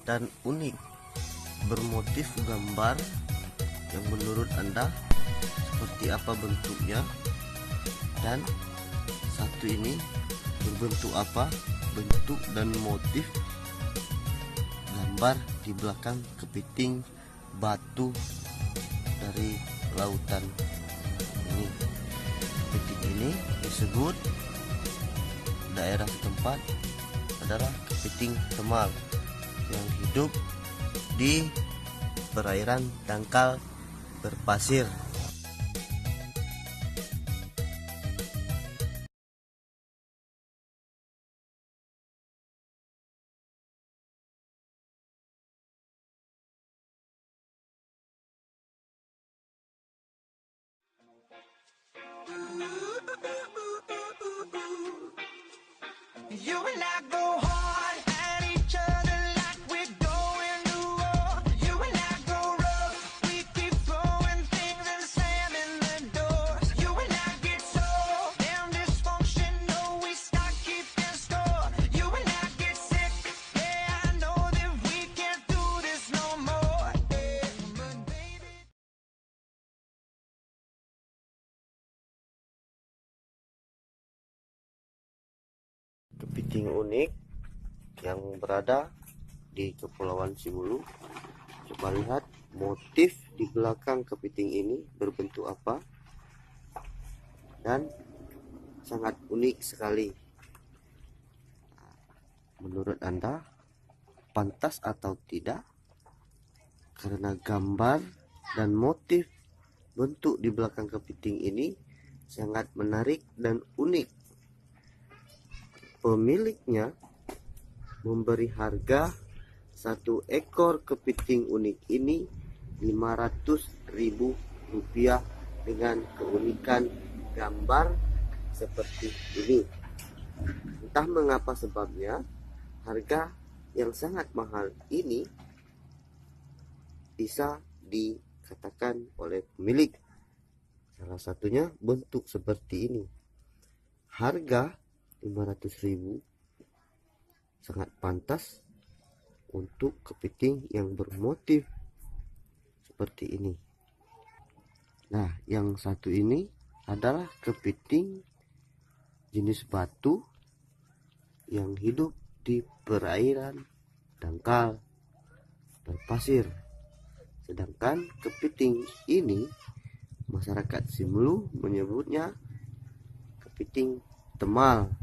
dan unik, bermotif gambar yang menurut Anda seperti apa bentuknya, dan satu ini berbentuk apa, bentuk dan motif gambar di belakang kepiting batu dari lautan ini. Kepiting ini disebut daerah setempat adalah kepiting temal yang hidup di perairan dangkal berpasir. You and I go hard at each other like we're going to war. You and I go rough, we keep throwing things and slamming the doors. You and I get so damn dysfunctional, we start keeping score. You and I get sick, yeah, I know that we can't do this no more. Yeah, but baby. Kepiting unik yang berada di Kepulauan Simulu. Coba lihat motif di belakang kepiting ini berbentuk apa, dan sangat unik sekali. Menurut Anda pantas atau tidak? Karena gambar dan motif bentuk di belakang kepiting ini sangat menarik dan unik. Pemiliknya memberi harga satu ekor kepiting unik ini Rp500.000 dengan keunikan gambar seperti ini. Entah mengapa sebabnya harga yang sangat mahal ini bisa dikatakan oleh pemilik. Salah satunya bentuk seperti ini. Harga Rp500.000 sangat pantas untuk kepiting yang bermotif seperti ini. Nah, yang satu ini adalah kepiting jenis batu yang hidup di perairan dangkal berpasir. Sedangkan kepiting ini masyarakat Simulu menyebutnya kepiting temal,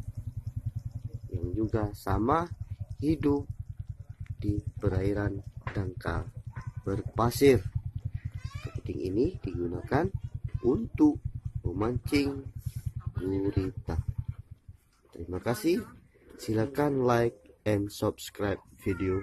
yang juga sama hidup di perairan dangkal berpasir. Kepiting ini digunakan untuk memancing gurita. Terima kasih. Silakan like and subscribe video